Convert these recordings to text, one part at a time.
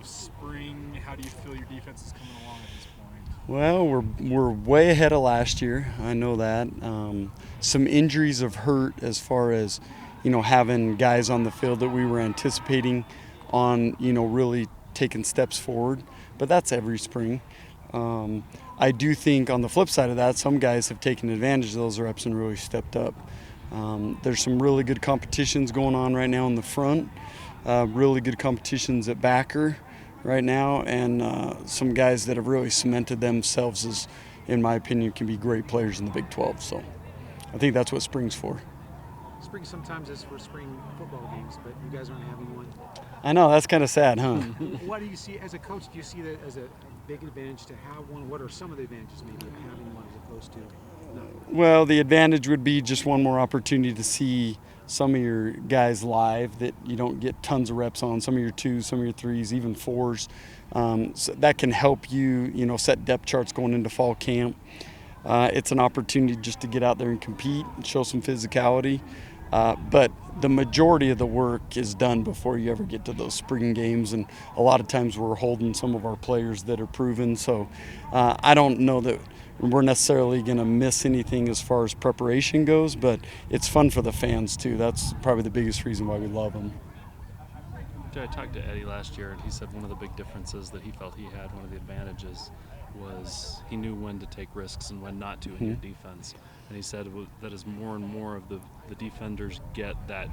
spring? How do you feel your defense is coming along at this point? Well, we're way ahead of last year. I know that. Some injuries have hurt as far as, having guys on the field that we were anticipating on, really taking steps forward. But that's every spring. I do think on the flip side of that, some guys have taken advantage of those reps and really stepped up. There's some really good competitions going on right now in the front, really good competitions at backer right now, and some guys that have really cemented themselves as, in my opinion, can be great players in the Big 12. So I think that's what spring's for. Spring sometimes is for spring football games, but you guys aren't having one. I know, that's kind of sad, huh? What do you see as a coach? Do you see that as a big advantage to have one? What are some of the advantages maybe of having one as opposed to no? Well, the advantage would be just one more opportunity to see some of your guys live that you don't get tons of reps on, some of your twos, some of your threes, even fours. So that can help you, set depth charts going into fall camp. It's an opportunity just to get out there and compete and show some physicality. But the majority of the work is done before you ever get to those spring games, and a lot of times we're holding some of our players that are proven. So I don't know that we're necessarily going to miss anything as far as preparation goes, but it's fun for the fans too. That's probably the biggest reason why we love them. I talked to Eddie last year, and he said one of the big differences that he felt he had, one of the advantages, was he knew when to take risks and when not to in your defense. And he said that as more and more of the defenders get that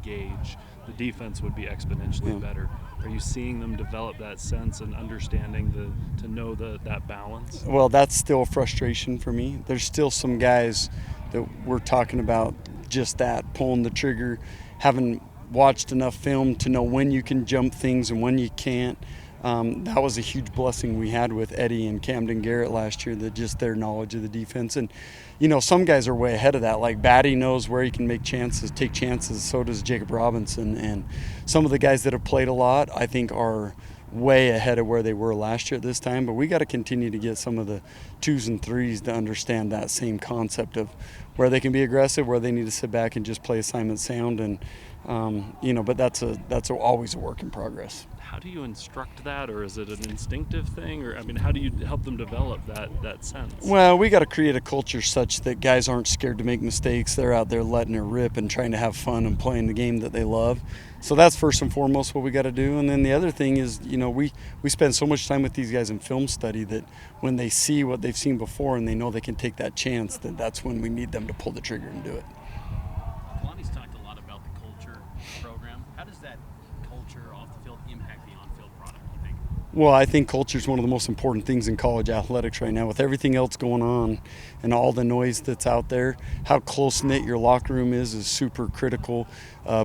gauge, the defense would be exponentially better. Are you seeing them develop that sense and understanding to know that balance? Well, that's still a frustration for me. There's still some guys that we're talking about just that, pulling the trigger, haven't watched enough film to know when you can jump things and when you can't. That was a huge blessing we had with Eddie and Camden Garrett last year, that just their knowledge of the defense. And, some guys are way ahead of that. Like Batty knows where he can take chances. So does Jacob Robinson. And some of the guys that have played a lot, I think, are way ahead of where they were last year at this time. But we got to continue to get some of the twos and threes to understand that same concept of where they can be aggressive, where they need to sit back and just play assignment sound. And, but that's always a work in progress. How do you instruct that, or is it an instinctive thing? Or how do you help them develop that sense? Well, we got to create a culture such that guys aren't scared to make mistakes. They're out there letting it rip and trying to have fun and playing the game that they love. So that's first and foremost what we got to do. And then the other thing is, we spend so much time with these guys in film study that when they see what they've seen before and they know they can take that chance, that's when we need them to pull the trigger and do it. Lonnie's talked a lot about the culture program. How does that culture off the field impact the on-field product, you think? Well, I think culture is one of the most important things in college athletics right now. With everything else going on and all the noise that's out there, how close-knit your locker room is super critical.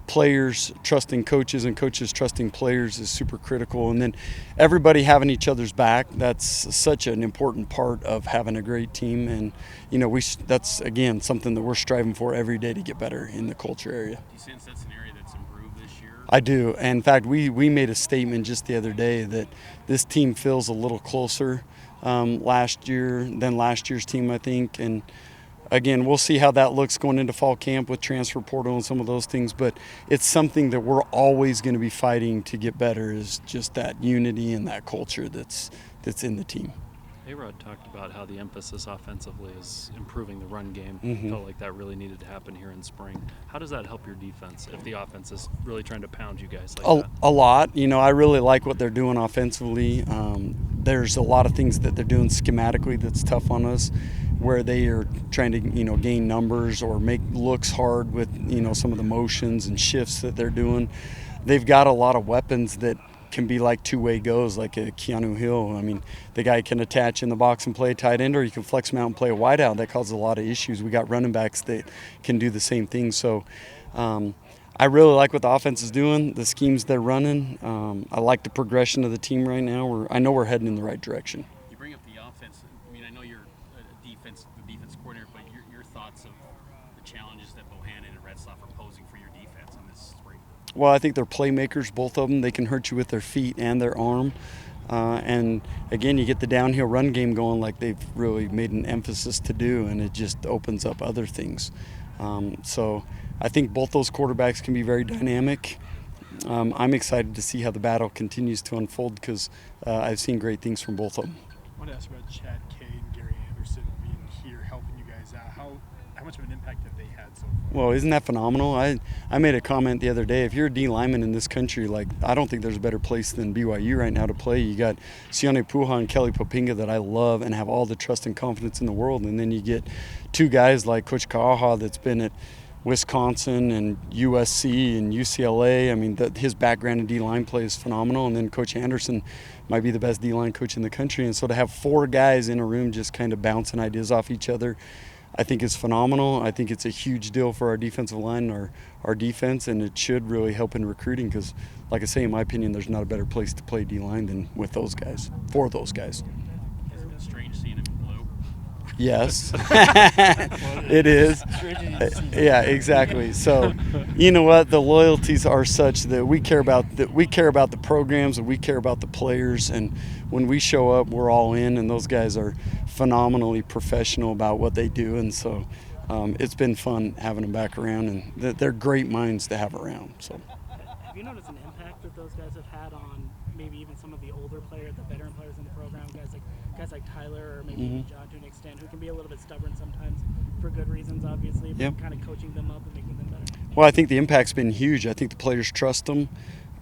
Players trusting coaches and coaches trusting players is super critical. And then everybody having each other's back, that's such an important part of having a great team. And, that's, again, something that we're striving for every day to get better in the culture area. Do you sense that's an area that's improved this year? I do. In fact, we made a statement just the other day that this team feels a little closer last year than last year's team, I think. And again, we'll see how that looks going into fall camp with transfer portal and some of those things. But it's something that we're always going to be fighting to get better, is just that unity and that culture that's in the team. A-Rod talked about how the emphasis offensively is improving the run game. Felt like that really needed to happen here in spring. How does that help your defense if the offense is really trying to pound you guys like that? A lot. I really like what they're doing offensively. There's a lot of things that they're doing schematically that's tough on us, where they are trying to, gain numbers or make looks hard with, some of the motions and shifts that they're doing. They've got a lot of weapons that can be like two-way goes, like a Keanu Hill. The guy can attach in the box and play a tight end, or you can flex him out and play a wide out. That causes a lot of issues. We got running backs that can do the same thing. So I really like what the offense is doing, the schemes they're running. I like the progression of the team right now. I know we're heading in the right direction. You bring up the offense. I know you're the defense coordinator, but your thoughts of the challenges that Bohannon and Retzlaff are posing for your defense in this spring? Well, I think they're playmakers, both of them. They can hurt you with their feet and their arm. And, again, you get the downhill run game going like they've really made an emphasis to do, and it just opens up other things. So I think both those quarterbacks can be very dynamic. I'm excited to see how the battle continues to unfold because I've seen great things from both of them. I want to ask about Chad Kay and Gary Anderson being here helping you guys out. How much of an impact have they had so far? Well, isn't that phenomenal? I made a comment the other day. If you're a D lineman in this country, like I don't think there's a better place than BYU right now to play. You got Sione Puha and Kelly Popinga that I love and have all the trust and confidence in the world, and then you get two guys like Coach Kaaha that's been at Wisconsin and USC and UCLA. I mean, his background in D-line play is phenomenal. And then Coach Anderson might be the best D-line coach in the country. And so to have four guys in a room just kind of bouncing ideas off each other, I think is phenomenal. I think it's a huge deal for our defensive line, our defense, and it should really help in recruiting because, like I say, in my opinion, there's not a better place to play D-line than with those guys, for those guys. It's been strange seeing him in blue. Yes, it is. Yeah, exactly. So, you know what? The loyalties are such that we care about the programs and we care about the players. And when we show up, we're all in. And those guys are phenomenally professional about what they do. And so, it's been fun having them back around. And they're great minds to have around. So. Have you noticed an impact that those guys have had on maybe even some of the older players, the veteran players in the program, guys like Tyler or maybe John to an extent, who can be a little bit stubborn sometimes for good reasons, obviously, but kind of coaching them up and making them better? Well, I think the impact's been huge. I think the players trust them.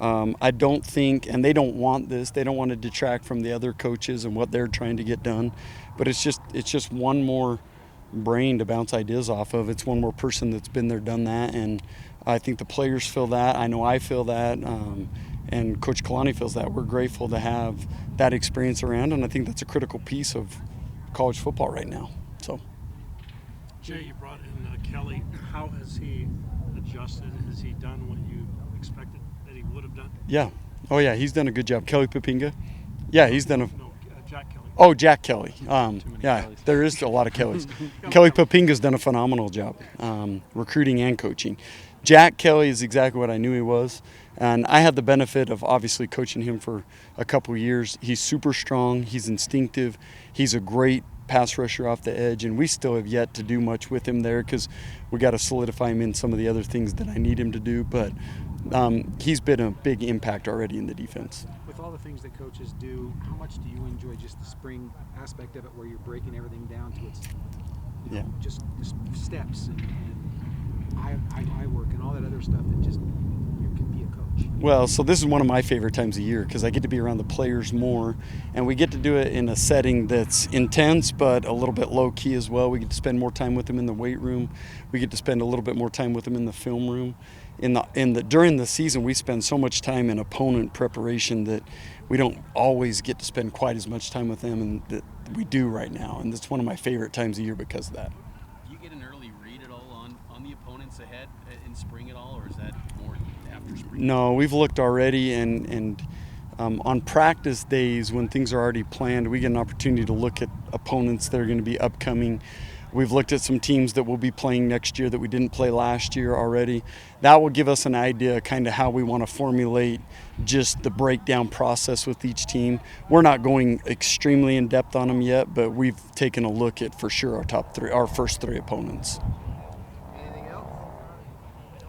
I don't think, and they don't want this. They don't want to detract from the other coaches and what they're trying to get done. But it's just one more brain to bounce ideas off of. It's one more person that's been there, done that, and I think the players feel that. I know I feel that, and Coach Kalani feels that. We're grateful to have that experience around, and I think that's a critical piece of college football right now. So, Jay, you brought in Kelly. How has he adjusted? Has he done what you expected that he would have done? Yeah. Oh, yeah, he's done a good job. Kelly Popinga? Yeah, he's done a – No, Jack Kelly. Oh, Jack Kelly. Yeah, Kellys. there is a lot of Kellys. Kelly Popinga's done a phenomenal job recruiting and coaching. Jack Kelly is exactly what I knew he was, and I had the benefit of obviously coaching him for a couple of years. He's super strong. He's instinctive. He's a great pass rusher off the edge, and we still have yet to do much with him there because we got to solidify him in some of the other things that I need him to do, but he's been a big impact already in the defense. With all the things that coaches do, how much do you enjoy just the spring aspect of it where you're breaking everything down to its just steps and eye work and all that other stuff that just you can be a coach? Well, so this is one of my favorite times of year because I get to be around the players more, and we get to do it in a setting that's intense but a little bit low-key as well. We get to spend more time with them in the weight room. We get to spend a little bit more time with them in the film room. During the season, we spend so much time in opponent preparation that we don't always get to spend quite as much time with them and that we do right now, and it's one of my favorite times of year because of that. Do you get an early read at all on the opponents ahead in spring at all, or is that more after spring? No, we've looked already, and on practice days when things are already planned, we get an opportunity to look at opponents that are going to be upcoming. We've looked at some teams that will be playing next year that we didn't play last year already. That will give us an idea kind of how we want to formulate just the breakdown process with each team. We're not going extremely in depth on them yet, but we've taken a look at for sure our first three opponents. Anything else?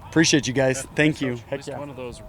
Appreciate you guys. Thank you. At least one of those